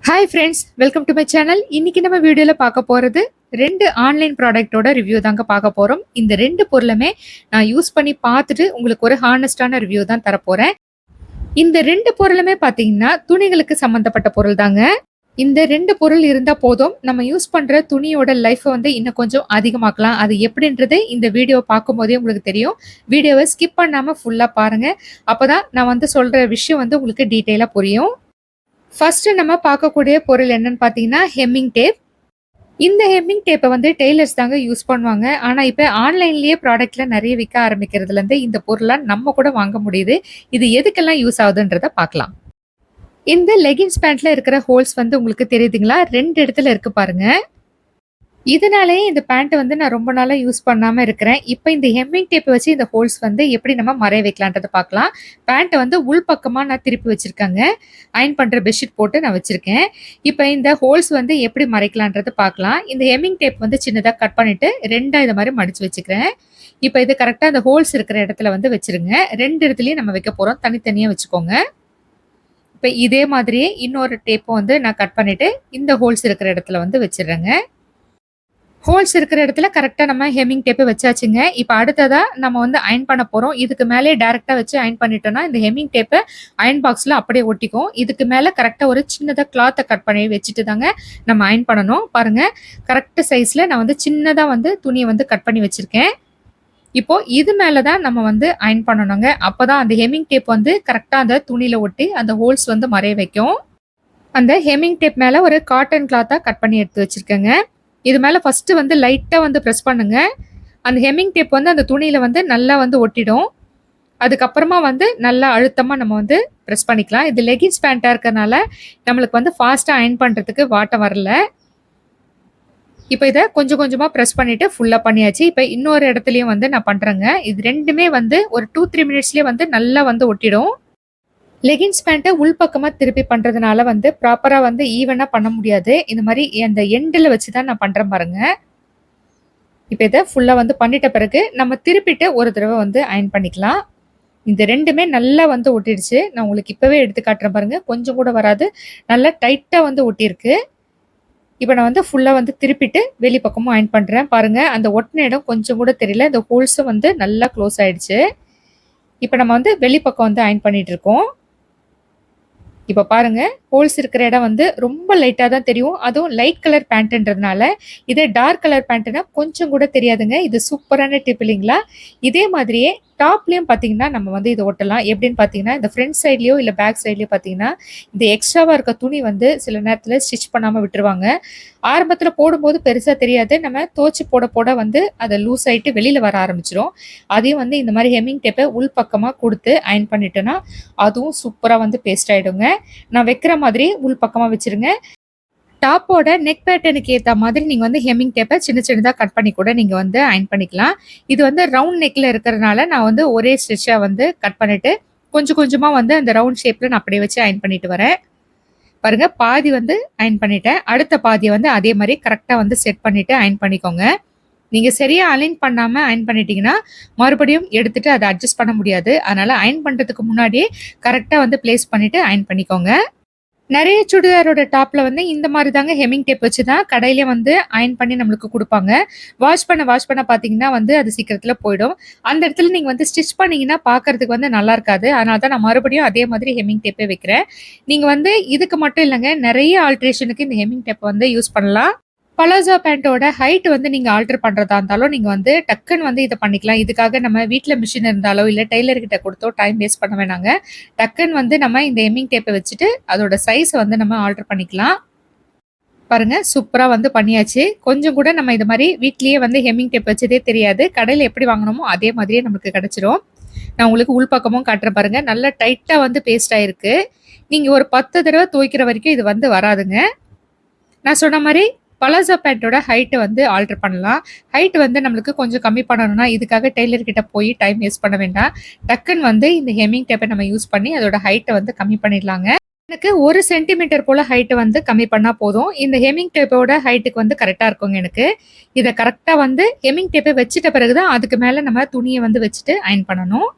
Hi friends, welcome to my channel. இன்னைக்கு நம்ம வீடியோவில் பார்க்க போகிறது 2 ஆன்லைன் ப்ராடக்ட்டோட ரிவ்யூ தாங்க பார்க்க போகிறோம். இந்த 2 பொருளுமே நான் யூஸ் பண்ணி பார்த்துட்டு உங்களுக்கு ஒரு ஹானஸ்டான ரிவ்யூ தான் தரப்போகிறேன். இந்த 2 பொருளுமே பார்த்தீங்கன்னா துணிகளுக்கு சம்மந்தப்பட்ட பொருள் தாங்க. இந்த 2 பொருள் இருந்தால் போதும், நம்ம யூஸ் பண்ணுற துணியோட லைஃப்பை வந்து இன்னும் கொஞ்சம் அதிகமாக்கலாம். அது எப்படின்றது இந்த வீடியோ பார்க்கும்போதே உங்களுக்கு தெரியும். வீடியோவை ஸ்கிப் பண்ணாமல் ஃபுல்லாக பாருங்கள். அப்போ தான் நான் வந்து சொல்கிற விஷயம் வந்து உங்களுக்கு டீட்டெயிலாக புரியும். ஃபர்ஸ்ட் நம்ம பார்க்கக்கூடிய பொருள் என்னன்னு பார்த்தீங்கன்னா ஹெம்மிங் டேப். இந்த ஹெம்மிங் டேப்பை வந்து டெய்லர்ஸ் தாங்க யூஸ் பண்ணுவாங்க. ஆனால் இப்போ ஆன்லைன்லேயே ப்ராடக்ட்ல நிறைய விற்க ஆரம்பிக்கிறதுலேருந்து இந்த பொருளாக நம்ம கூட வாங்க முடியுது. இது எதுக்கெல்லாம் யூஸ் ஆகுதுன்றத பார்க்கலாம். இந்த லெகின்ஸ் பேண்ட்ல இருக்கிற ஹோல்ஸ் வந்து உங்களுக்கு தெரியுதுங்களா? 2 இடத்துல இருக்கு பாருங்க. இதனாலேயே இந்த பேண்ட் வந்து நான் ரொம்ப நாளா யூஸ் பண்ணாம இருக்கிறேன். இப்ப இந்த ஹெம்மிங் டேப் வச்சு இந்த ஹோல்ஸ் வந்து எப்படி நம்ம மறைய வைக்கலான்றத பார்க்கலாம். பேண்ட் வந்து உள் பக்கமா நான் திருப்பி வச்சிருக்கேங்க. அயர்ன் பண்ற பெட்ஷீட் போட்டு நான் வச்சிருக்கேன். இப்ப இந்த ஹோல்ஸ் வந்து எப்படி மறைக்கலான்றத பார்க்கலாம். இந்த ஹெம்மிங் டேப் வந்து சின்னதா கட் பண்ணிட்டு 2ஆ இத மாரி மடிச்சு வச்சுக்கிறேன். இப்ப இது கரெக்ட்டா அந்த ஹோல்ஸ் இருக்கிற இடத்துல வந்து வச்சிருங்க. 2 இடத்துலயும் நம்ம வைக்க போறோம். தனித்தனியா வச்சுக்கோங்க. இப்ப இதே மாதிரியே இன்னொரு டேப்பும் வந்து நான் கட் பண்ணிட்டு இந்த ஹோல்ஸ் இருக்கிற இடத்துல வந்து வச்சிடுறேங்க. ஹோல்ஸ் இருக்கிற இடத்துல கரெக்ட்டா நம்ம ஹெம்மிங் டேப் வச்சாச்சுங்க. இப்ப அடுத்ததா நம்ம வந்து அயர்ன் பண்ண போறோம். இதுக்கு மேலயே டைரக்ட்டா வச்சு அயர்ன் பண்ணிட்டோம்னா, இந்த ஹெம்மிங் டேப்ப அயர்ன் பாக்ஸ்ல அப்படியே ஒட்டிக்கும். இதுக்கு மேல கரெக்ட்டா ஒரு சின்னதா கிளாத்த கட் பண்ணி வச்சுட்டு தாங்க நம்ம அயர்ன் பண்ணணும். பாருங்க, கரெக்ட் சைஸ்ல நான் வந்து சின்னதா வந்து துணிய வந்து கட் பண்ணி வச்சிருக்கேன். இப்போ இது மேல தான் நம்ம வந்து அயர்ன் பண்ணணுங்க. அப்பதான் அந்த ஹெம்மிங் டேப் வந்து கரெக்ட்டா அந்த துணியில ஒட்டி அந்த ஹோல்ஸ் வந்து மறைய வைக்கும். அந்த ஹெம்மிங் டேப் மேல ஒரு காட்டன் கிளாத்தா கட் பண்ணி எடுத்து வச்சிருக்கேங்க. இது மேல ஃபர்ஸ்ட் வந்து லைட்டா வந்து பிரஸ் பண்ணுங்க. அந்த ஹெம்மிங் டேப் வந்து அந்த துணியில வந்து நல்லா வந்து ஒட்டிடும். அதுக்கப்புறமா வந்து நல்லா அழுத்தமா நம்ம வந்து பிரஸ் பண்ணிக்கலாம். இது லெகின்ஸ் பேண்டா இருக்கறனால நம்மளுக்கு வந்து ஃபாஸ்ட்டா அயர்ன் பண்றதுக்கு வாட்டம் வரல. இப்ப இத கொஞ்சம் கொஞ்சமா பிரஸ் பண்ணிட்டு ஃபுல்லா பண்ணியாச்சு. இப்ப இன்னொரு இடத்துலயும் வந்து நான் பண்றேங்க. இது 2மே வந்து ஒரு 2, 3 மினிட்ஸ்லயே வந்து நல்லா வந்து ஒட்டிடும். லெகின்ஸ் பேண்ட்ட உள்பக்கமா திருப்பி பண்றதுனால வந்து ப்ராப்பரா வந்து ஈவனா பண்ண முடியாது. இந்த மாரி அந்த எண்டுல வச்சு தான் நான் பண்றேன் பாருங்க. இப்ப இத ஃபுல்லா வந்து பண்ணிட்ட பிறகு நம்ம திருப்பிட்டு ஒரு தடவ வந்து அயர்ன் பண்ணிக்கலாம். இந்த 2மே நல்லா வந்து ஒட்டிடுச்சு. நான் உங்களுக்கு இப்பவே எடுத்து காட்டுறேன் பாருங்க. கொஞ்சம் கூட வராது. நல்லா டைட்டா வந்து ஒட்டியிருக்கு. இப்ப நான் வந்து ஃபுல்லா வந்து திருப்பிட்டு வெளி பக்கமும் அயர்ன் பண்றேன். பாருங்க, அந்த ஒட்டுன இடம் கொஞ்சம் கூட தெரியல. இந்த ஹோல்ஸும் வந்து நல்லா க்ளோஸ் ஆயிடுச்சு. இப்ப நம்ம வந்து வெளி பக்கம் வந்து அயர்ன் பண்ணிட்டு இருக்கோம். இப்ப பாருங்க, ஹோல்ஸ் இருக்கிற இடம் வந்து ரொம்ப லைட்டா தான் தெரியும். அதுவும் லைட் கலர் பேண்ட்ன்றதுனால, இதே டார்க் கலர் பேண்ட்னா கொஞ்சம் கூட தெரியாதுங்க. இது சூப்பரான டிப் இல்லைங்களா? இதே மாதிரியே டாப்லயும் பார்த்தீங்கன்னா, நம்ம வந்து இத ஒட்டலாம். எப்படின்னு பார்த்தீங்கன்னா, இந்த ஃப்ரண்ட் சைட்லயோ இல்ல பேக் சைட்லயோ பார்த்தீங்கன்னா, இந்த எக்ஸ்ட்ராவா இருக்க துணி வந்து சில நேரத்துல ஸ்டிட்ச் பண்ணாம விட்டுருவாங்க. ஆரம்பத்துல போடும்போது பெருசா தெரியாது. நம்ம துவச்சு போட போட வந்து அது லூஸ் ஆயிட்டு வெளியில வர ஆரம்பிச்சுரும். அதையும் வந்து இந்த மாரி ஹெம்மிங் டேப்ப உள் பக்கமா குடுத்து அயர்ன் பண்ணிட்டோம்னா, அதுவும் சூப்பரா வந்து பேஸ்ட் ஆயிடுங்க. நான் வைக்கிற மாதிரி உள் பக்கமா வச்சிருங்க. டாப்போட நெக் பேட்டர்னுக்கு ஏத்த மாதிரி நீங்க வந்து ஹெம்மிங் டேப்ப சின்ன சின்னதா கட் பண்ணி கூட நீங்க வந்து அயர்ன் பண்ணிக்கலாம். இது வந்து ரவுண்ட் நெக்ல இருக்கிறதுனால நான் வந்து ஒரே ஸ்டிச்சா வந்து கட் பண்ணிட்டு, கொஞ்சம் கொஞ்சமா வந்து அந்த ரவுண்ட் ஷேப்ல நான் அப்படியே வச்சு அயர்ன் பண்ணிட்டு வரேன். பாருங்க, பாதி வந்து அயர்ன் பண்ணிட்டேன். அடுத்த பாதிய வந்து அதே மாரி கரெக்ட்டா வந்து செட் பண்ணிட்டு அயர்ன் பண்ணிக்கோங்க. நீங்க சரியா அலைன் பண்ணாம அயர்ன் பண்ணிட்டீங்கன்னா, மறுபடியும் எடுத்துட்டு அத அட்ஜஸ்ட் பண்ண முடியாது. அதனால அயர்ன் பண்றதுக்கு முன்னாடியே கரெக்ட்டா வந்து பிளேஸ் பண்ணிட்டு அயர்ன் பண்ணிக்கோங்க. நெறைய சுடிதாரோட டாப்ல வந்து இந்த மாரி தாங்க ஹெம்மிங் டேப் வச்சு தான் கடையிலே வந்து அயர்ன் பண்ணி நம்மளுக்கு குடுப்பாங்க. வாஷ் பண்ண பார்த்தீங்கன்னா வந்து அது சீக்கிரத்துல போயிடும். அந்த இடத்துல நீங்க வந்து ஸ்டிட்ச் பண்ணீங்கன்னா பார்க்கறதுக்கு வந்து நல்லா இருக்காது. அதனால தான் நான் மறுபடியும் அதே மாதிரி ஹெம்மிங் டேப்பே வைக்கிறேன். நீங்க வந்து இதுக்கு மட்டும் இல்லங்க, நெறைய ஆல்டரேஷனுக்கு இந்த ஹெம்மிங் டேப் வந்து யூஸ் பண்ணலாம். பலாசோ பேண்டோட ஹைட் வந்து நீங்க ஆல்டர் பண்றதா இருந்தாலும், நீங்க வந்து டக்குன்னு வந்து இத பண்ணிக்கலாம். இதுக்காக நம்ம வீட்ல மிஷின் இருந்தாலோ, இல்ல டெய்லர் கிட்ட குடுத்தோ டைம் வேஸ்ட் பண்ண வேணாங்க. டக்குன்னு வந்து நம்ம இந்த ஹெம்மிங் டேப்ப வச்சுட்டு, அதோட சைஸ வந்து நம்ம ஆல்டர் பண்ணிக்கலாம். பாருங்க, சூப்பரா வந்து பண்ணியாச்சு. கொஞ்சம் கூட நம்ம இது மாரி வீட்லயே வந்து ஹெம்மிங் டேப் வச்சதே தெரியாது. கடையில எப்படி வாங்குனோமோ, அதே மாதிரியே நமக்கு கிடைச்சிரும். நான் உங்களுக்கு உள் பக்கமும் காட்டுறேன் பாருங்க. நல்லா டைட்டா வந்து பேஸ்ட் ஆயிருக்கு. நீங்க ஒரு 10 தடவ துவைக்கிற வரைக்கும் இது வந்து வராதுங்க. நான் சொன்ன மாரி பலாசோ பேண்டோட ஹைட்ட வந்து ஆல்டர் பண்ணலாம். ஹைட் வந்து நம்மளுக்கு கொஞ்சம் கம்மி பண்ணணும்னா, இதுக்காக டெய்லர் கிட்ட போய் டைம் வேஸ்ட் பண்ண வேண்டாம். டக்குன்னு வந்து இந்த ஹெம்மிங் டேப்ப நம்ம யூஸ் பண்ணி அதோட ஹைட்ட வந்து கம்மி பண்ணிடலாங்க. எனக்கு 1 சென்டிமீட்டர் போல ஹைட் வந்து கம்மி பண்ணா போதும். இந்த ஹெம்மிங் டேப்போட ஹைட்டுக்கு வந்து கரெக்ட்டா இருக்குங்க எனக்கு. இத கரெக்ட்டா வந்து ஹெம்மிங் டேப்ப வச்சுட்ட பிறகு தான் அதுக்கு மேல நம்ம துணிய வந்து வச்சுட்டு அயர்ன் பண்ணணும்.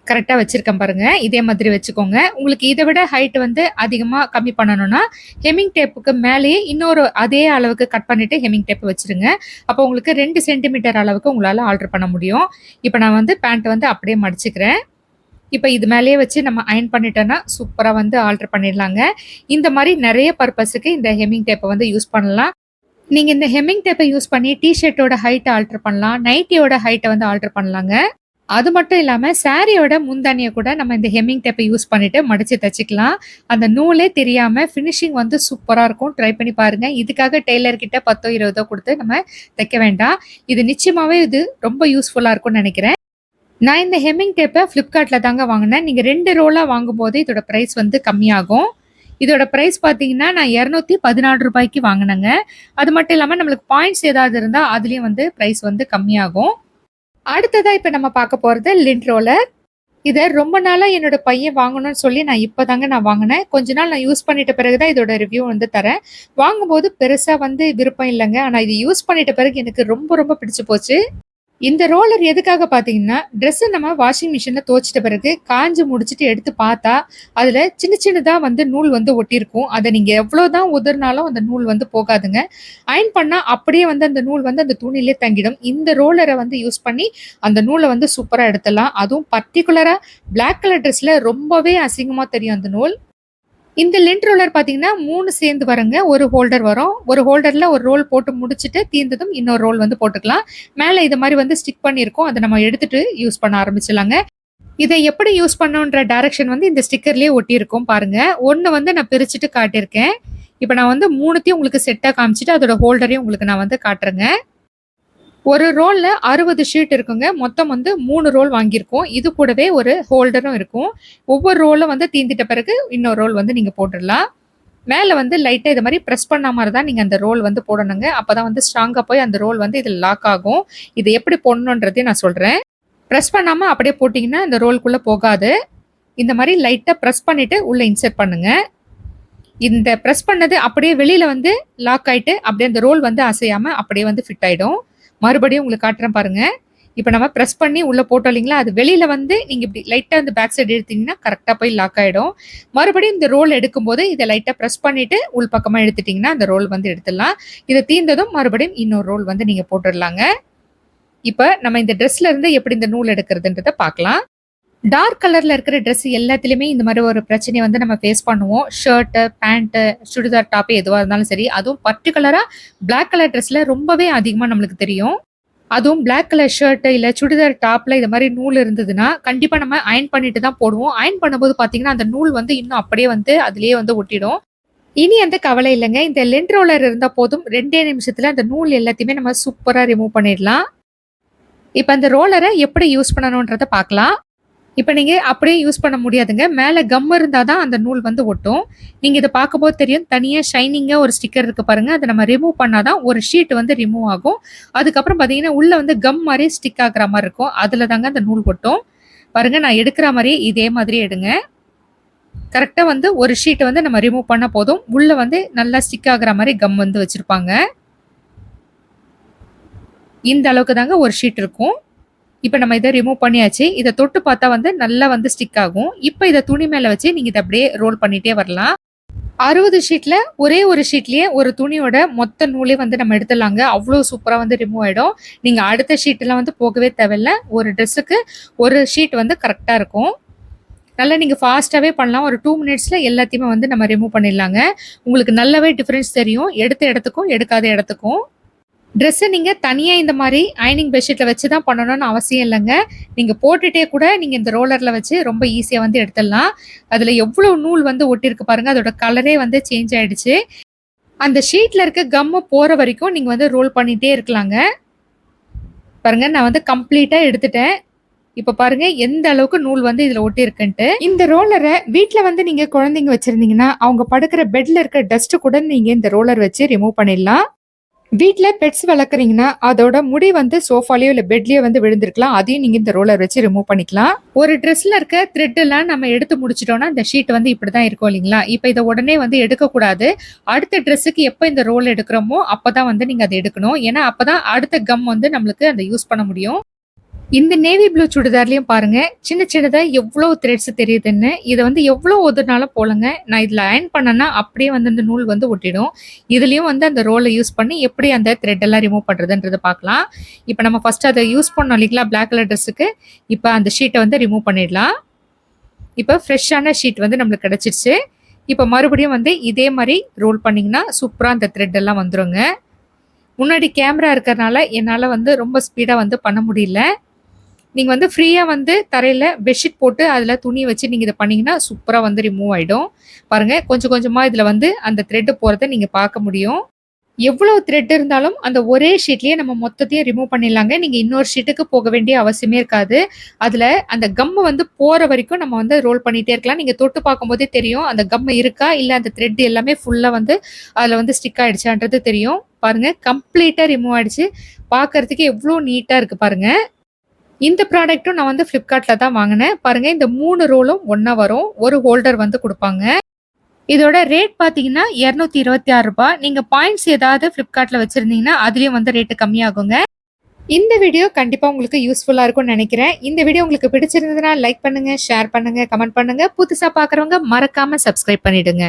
கரெக்ட்டா வச்சிருக்கேன் பாருங்க. இதே மாதிரி வச்சுக்கோங்க. உங்களுக்கு இத விட ஹைட் வந்து அதிகமா கம்மி பண்ணணும்னா, ஹெம்மிங் டேப்புக்கு மேலேயே இன்னொரு அதே அளவுக்கு கட் பண்ணிட்டு ஹெம்மிங் டேப் வச்சுருங்க. அப்போ உங்களுக்கு 2 சென்டிமீட்டர் அளவுக்கு உங்களால ஆல்டர் பண்ண முடியும். இப்ப நான் வந்து பேண்ட் வந்து அப்படியே மடிச்சுக்கிறேன். இப்ப இது மேலேயே வச்சு நம்ம அயர்ன் பண்ணிட்டோம்னா, சூப்பரா வந்து ஆல்டர் பண்ணிடலாங்க. இந்த மாரி நெறைய பர்ப்பஸுக்கு இந்த ஹெம்மிங் டேப்ப வந்து யூஸ் பண்ணலாம். நீங்க இந்த ஹெம்மிங் டேப்ப யூஸ் பண்ணி டீ ஷர்ட்டோட ஹைட்ட ஆல்டர் பண்ணலாம். நைட்டியோட ஹைட்ட வந்து ஆல்டர் பண்ணலாங்க. அது மட்டும் இல்லாம சாரியோட முந்தானிய கூட நம்ம இந்த ஹெம்மிங் டேப்ப யூஸ் பண்ணிட்டு மடிச்சு தச்சுக்கலாம். அந்த நூலே தெரியாம ஃபினிஷிங் வந்து சூப்பரா இருக்கும். ட்ரை பண்ணி பாருங்க. இதுக்காக டெய்லர் கிட்ட 10ஓ, 20ஓ குடுத்து நம்ம தைக்க வேண்டாம். இது நிச்சயமாவே இது ரொம்ப யூஸ்ஃபுல்லா இருக்கும்னு நெனைக்கிறேன். நான் இந்த ஹெம்மிங் டேப்ப Flipkartல தாங்க வாங்குனேன். நீங்க 2 ரோலா வாங்கும்போது இதோட பிரைஸ் வந்து கம்மியாகும். இதோட பிரைஸ் பார்த்தீங்கன்னா, நான் ரூ. 214க்கு வாங்குனேங்க. அது மட்டும் இல்லாம நம்மளுக்கு பாயிண்ட்ஸ் ஏதாவது இருந்தா அதுலயும் வந்து பிரைஸ் வந்து கம்மியாகும். அடுத்ததா இப்ப நம்ம பார்க்க போறது லிண்ட் ரோலர். இத ரொம்ப நாளா என்னோட பையன் வாங்கணும்னு சொல்லி நான் இப்பதாங்க நான் வாங்குனேன். கொஞ்ச நாள் நான் யூஸ் பண்ணிட்ட பிறகு தான் இதோட ரிவ்யூ வந்து தரேன். வாங்கும்போது பெருசா வந்து விருப்பம் இல்லங்க. ஆனா இது யூஸ் பண்ணிட்ட பிறகு எனக்கு ரொம்ப ரொம்ப பிடிச்சு போச்சு. இந்த ரோலர் எதுக்காக பார்த்தீங்கன்னா, ட்ரெஸ்ஸ நம்ம வாஷிங் மிஷின்ல துவச்சிட்ட பிறகு காஞ்சு முடிச்சுட்டு எடுத்து பார்த்தா, அதுல சின்ன சின்னதா வந்து நூல் வந்து ஒட்டியிருக்கும். அத நீங்க எவ்வளோதான் உதர்னாலும் அந்த நூல் வந்து போகாதுங்க. அயர்ன் பண்ணா அப்படியே வந்து அந்த நூல் வந்து அந்த துணியிலே தங்கிடும். இந்த ரோலர வந்து யூஸ் பண்ணி அந்த நூல வந்து சூப்பரா எடுத்துடலாம். அதுவும் பர்ட்டிகுலரா பிளாக் கலர் ட்ரெஸ்ல ரொம்பவே அசிங்கமா தெரியும் அந்த நூல். இந்த லென்த் ரோலர் பார்த்தீங்கன்னா 3 சேர்ந்து வருங்க. ஒரு ஹோல்டர் வரும். ஒரு ஹோல்டர்ல ஒரு ரோல் போட்டு முடிச்சுட்டு தீர்ந்ததும் இன்னொரு ரோல் வந்து போட்டுக்கலாம். மேல இது மாரி வந்து ஸ்டிக் பண்ணியிருக்கும். அத நம்ம எடுத்துட்டு யூஸ் பண்ண ஆரம்பிச்சலாங்க. இத எப்படி யூஸ் பண்ணணுன்ற டைரக்ஷன் வந்து இந்த ஸ்டிக்கர்லயே ஒட்டியிருக்கும் பாருங்க. 1 வந்து நான் பிரிச்சுட்டு காட்டியிருக்கேன். இப்ப நான் வந்து 3த்தையும் உங்களுக்கு செட்டா காமிச்சுட்டு அதோட ஹோல்டரையும் உங்களுக்கு நான் வந்து காட்டுறேங்க. ஒரு ரோல்ல 60 ஷீட் இருக்குங்க. மொத்தம் வந்து 3 ரோல் வாங்கியிருக்கோம். இது கூடவே ஒரு ஹோல்டரும் இருக்கும். ஒவ்வொரு ரோலும் வந்து தீந்துட்ட பிறகு இன்னொரு ரோல் வந்து நீங்க போட்டுடலாம். மேல வந்து லைட்டா இது மாரி பிரஸ் பண்ண மாரி தான் நீங்க அந்த ரோல் வந்து போடணுங்க. அப்பதான் வந்து ஸ்ட்ராங்கா போய் அந்த ரோல் வந்து இதுல லாக் ஆகும். இது எப்படி போடணுன்றதையும் நான் சொல்றேன். பிரஸ் பண்ணாம அப்படியே போட்டீங்கன்னா இந்த ரோல்க்குள்ள போகாது. இந்த மாரி லைட்டா பிரஸ் பண்ணிட்டு உள்ள இன்சர்ட் பண்ணுங்க. இந்த பிரஸ் பண்ணது அப்படியே வெளியில வந்து லாக் ஆயிட்டு அப்படியே அந்த ரோல் வந்து அசையாம அப்படியே வந்து ஃபிட் ஆயிடும். மறுபடியும் உங்களுக்கு காட்டுறேன் பாருங்க. இப்ப நம்ம பிரஸ் பண்ணி உள்ள போட்டோம் இல்லைங்களா? அது வெளியில வந்து நீங்க இப்படி லைட்டா இந்த பேக் சைடு எடுத்தீங்கன்னா கரெக்ட்டா போய் லாக் ஆயிடும். மறுபடியும் இந்த ரோல் எடுக்கும்போது இத லைட்டா பிரஸ் பண்ணிட்டு உள் பக்கமா எடுத்துட்டீங்கன்னா, அந்த ரோல் வந்து எடுத்துடலாம். இது தீர்ந்ததும் மறுபடியும் இன்னொரு ரோல் வந்து நீங்க போட்டுடலாங்க. இப்ப நம்ம இந்த ட்ரெஸ்ல இருந்து எப்படி இந்த நூல் எடுக்கிறதுன்றத பார்க்கலாம். டார்க் கலர்ல இருக்கிற ட்ரெஸ் எல்லாத்துலயுமே இந்த மாரி ஒரு பிரச்சனைய வந்து நம்ம ஃபேஸ் பண்ணுவோம். ஷர்ட், பேண்ட், சுடிதார் டாப் எதுவா இருந்தாலும் சரி. அதுவும் பர்ட்டிகுலரா பிளாக் கலர் ட்ரெஸ்ல ரொம்பவே அதிகமா நம்மளுக்கு தெரியும். அதுவும் பிளாக் கலர் ஷர்ட் இல்ல சுடிதார் டாப்ல இது மாரி நூல் இருந்ததுன்னா, கண்டிப்பா நம்ம அயர்ன் பண்ணிட்டு தான் போடுவோம். அயர்ன் பண்ணும்போது பார்த்தீங்கன்னா, அந்த நூல் வந்து இன்னும் அப்படியே வந்து அதிலேயே வந்து ஒட்டிடும். இனி அந்த கவலை இல்லங்க. இந்த லென்த் ரோலர் இருந்தா போதும். 2டே நிமிஷத்துல அந்த நூல் எல்லாத்தையுமே நம்ம சூப்பரா ரிமூவ் பண்ணிடலாம். இப்ப அந்த ரோலர எப்படி யூஸ் பண்ணணும்ன்றத பார்க்கலாம். இப்ப நீங்க அப்படியே யூஸ் பண்ண முடியாதுங்க. மேல கம் இருந்தா தான் அந்த நூல் வந்து ஒட்டும். நீங்க இத பார்க்கும்போது தெரியும். தனியா ஷைனிங்கா ஒரு ஸ்டிக்கர் இருக்கு பாருங்க. அத நம்ம ரிமூவ் பண்ணா தான் ஒரு ஷீட் வந்து ரிமூவ் ஆகும். அதுக்கப்புறம் பார்த்தீங்கன்னா, உள்ள வந்து கம் மாரி ஸ்டிக் ஆகுற மாரி இருக்கும். அதுல தாங்க அந்த நூல் ஒட்டும். பாருங்க நான் எடுக்கிற மாரியே இதே மாதிரி எடுங்க. கரெக்ட்டா வந்து ஒரு ஷீட் வந்து நம்ம ரிமூவ் பண்ணா போதும். உள்ள வந்து நல்லா ஸ்டிக் ஆகுற மாரி கம் வந்து வச்சிருப்பாங்க. இந்த அளவுக்கு தாங்க ஒரு ஷீட் இருக்கும். இப்ப நம்ம இத ரிமூவ் பண்ணியாச்சு. இத தொட்டு பார்த்தா வந்து நல்லா வந்து ஸ்டிக் ஆகும். இப்ப இத துணி மேல வச்சு நீங்க இத அப்படியே ரோல் பண்ணிட்டே வரலாம். 60 ஷீட்ல ஒரே ஒரு ஷீட்லயே ஒரு துணியோட மொத்த நூலே வந்து நம்ம எடுத்துடலாங்க. அவ்ளோ சூப்பரா வந்து ரிமூவ் ஆயிடும். நீங்க அடுத்த ஷீட்லாம் வந்து போகவே தேவையில்ல. ஒரு ட்ரெஸ்ஸுக்கு ஒரு ஷீட் வந்து கரெக்ட்டா இருக்கும். நல்லா நீங்க ஃபாஸ்ட்டாவே பண்ணலாம். ஒரு 2 மினிட்ஸ்ல எல்லாத்தையுமே வந்து நம்ம ரிமூவ் பண்ணிடலாங்க. உங்களுக்கு நல்லாவே டிஃபரன்ஸ் தெரியும். எடுத்த இடத்துக்கும், எடுக்காத இடத்துக்கும். ட்ரெஸ்ஸ நீங்க தனியா இந்த மாரி அயர்னிங் பெட்ஷீட்ல வச்சு தான் பண்ணணும்னு அவசியம் இல்லங்க. நீங்க போட்டுட்டே கூட நீங்க இந்த ரோலர்ல வச்சு ரொம்ப ஈஸியா வந்து எடுத்துடலாம். அதுல எவ்ளோ நூல் வந்து ஒட்டியிருக்கு பாருங்க. அதோட கலரே வந்து சேஞ்ச் ஆயிடுச்சு. அந்த ஷீட்ல இருக்க கம்மு போற வரைக்கும் நீங்க வந்து ரோல் பண்ணிட்டே இருக்கலாங்க. பாருங்க நான் வந்து கம்ப்ளீட்டா எடுத்துட்டேன். இப்ப பாருங்க எந்த அளவுக்கு நூல் வந்து இதுல ஒட்டியிருக்குன்ட்டு. இந்த ரோலர வீட்ல வந்து நீங்க குழந்தைங்க வச்சிருந்தீங்கன்னா, அவங்க படுக்கிற பெட்ல இருக்க டஸ்ட் கூட நீங்க இந்த ரோலர் வச்சு ரிமூவ் பண்ணிடலாம். வீட்ல பெட்ஸ் வளர்க்குறீங்கன்னா, அதோட முடி வந்து சோஃபாலயோ இல்ல பெட்லயோ வந்து விழுந்திருக்கலாம். அதையும் நீங்க இந்த ரோலர் வச்சு ரிமூவ் பண்ணிக்கலாம். ஒரு ட்ரெஸ்ல இருக்க த்ரெட் எல்லாம் நம்ம எடுத்து முடிச்சுட்டோம்னா, இந்த ஷீட் வந்து இப்படிதான் இருக்கும் இல்லைங்களா? இப்ப இத உடனே வந்து எடுக்கக்கூடாது. அடுத்த ட்ரெஸ்ஸுக்கு எப்ப இந்த ரோல் எடுக்கிறோமோ, அப்பதான் வந்து நீங்க அத எடுக்கணும். ஏன்னா, அப்பதான் அடுத்த கம் வந்து நம்மளுக்கு அத யூஸ் பண்ண முடியும். இந்த நேவி ப்ளூ சுடிதார்லயும் பாருங்க, சின்ன சின்னதா எவ்ளோ த்ரெட்ஸ் தெரியுதுன்னு. இத வந்து எவ்ளோ ஒதுனாலும் போலங்க. நான் இதுல அயர்ன் பண்ணேன்னா, அப்படியே வந்து அந்த நூல் வந்து ஒட்டிடும். இதுலயும் வந்து அந்த ரோல யூஸ் பண்ணி எப்படி அந்த த்ரெட் எல்லாம் ரிமூவ் பண்றதுன்றத பார்க்கலாம். இப்ப நம்ம ஃபர்ஸ்ட் அத யூஸ் பண்ணோம் இல்லைங்களா? பிளாக் கலர் ட்ரெஸ்ஸுக்கு. இப்ப அந்த ஷீட்ட வந்து ரிமூவ் பண்ணிடலாம். இப்ப ஃப்ரெஷ்ஷான ஷீட் வந்து நம்மளுக்கு கிடைச்சிருச்சு. இப்ப மறுபடியும் வந்து இதே மாரி ரோல் பண்ணீங்கன்னா, சூப்பரா அந்த த்ரெட் எல்லாம் வந்துருங்க. முன்னாடி கேமரா இருக்கறனால என்னால வந்து ரொம்ப ஸ்பீடா வந்து பண்ண முடியல. நீங்க வந்து ஃப்ரீயா வந்து தரையில பெட்ஷீட் போட்டு அதில துணி வச்சு நீங்க இத பண்ணீங்கன்னா, சூப்பரா வந்து ரிமூவ் ஆயிடும். பாருங்க கொஞ்சம் கொஞ்சமா இதில வந்து அந்த த்ரெட் போறத நீங்க பார்க்க முடியும். எவ்வளவு த்ரெட் இருந்தாலும் அந்த ஒரே ஷீட்லயே நம்ம மொத்தத்தையும் ரிமூவ் பண்ணிடலாங்க. நீங்க இன்னொரு ஷீட்டுக்கு போக வேண்டிய அவசியமே இருக்காது. அதில அந்த கம்மு வந்து போற வரைக்கும் நம்ம வந்து ரோல் பண்ணிட்டே இருக்கலாம். நீங்க தொட்டு பார்க்கும்போதே தெரியும். அந்த கம் இருக்கா? இல்ல அந்த த்ரெட் எல்லாமே ஃபுல்லா வந்து அதில வந்து ஸ்டிக் ஆயிடுச்சான்றது தெரியும். பாருங்க கம்ப்ளீட்டா ரிமூவ் ஆயிடுச்சு. பார்க்கறதுக்கு எவ்ளோ நீட்டா இருக்கு பாருங்க. இந்த ப்ராடக்ட்டும் நான் வந்து Flipkartல தான் வாங்குனேன். பாருங்க இந்த 3 ரோலும் ஒண்ணா வரும். ஒரு ஹோல்டர் வந்து குடுப்பாங்க. இதோட ரேட் பார்த்தீங்கன்னா ரூ. 226. நீங்க பாயிண்ட்ஸ் ஏதாவது Flipkartல வச்சிருந்தீங்கன்னா, அதுலயும் வந்து ரேட் கம்மியாகுங்க. இந்த வீடியோ கண்டிப்பா உங்களுக்கு யூஸ்ஃபுல்லா இருக்கும்னு நெனைக்கிறேன். இந்த வீடியோ உங்களுக்கு பிடிச்சிருந்ததுன்னா லைக் பண்ணுங்க, ஷேர் பண்ணுங்க, கமெண்ட் பண்ணுங்க. புதுசா பார்க்குறவங்க மறக்காம சப்ஸ்கிரைப் பண்ணிடுங்க.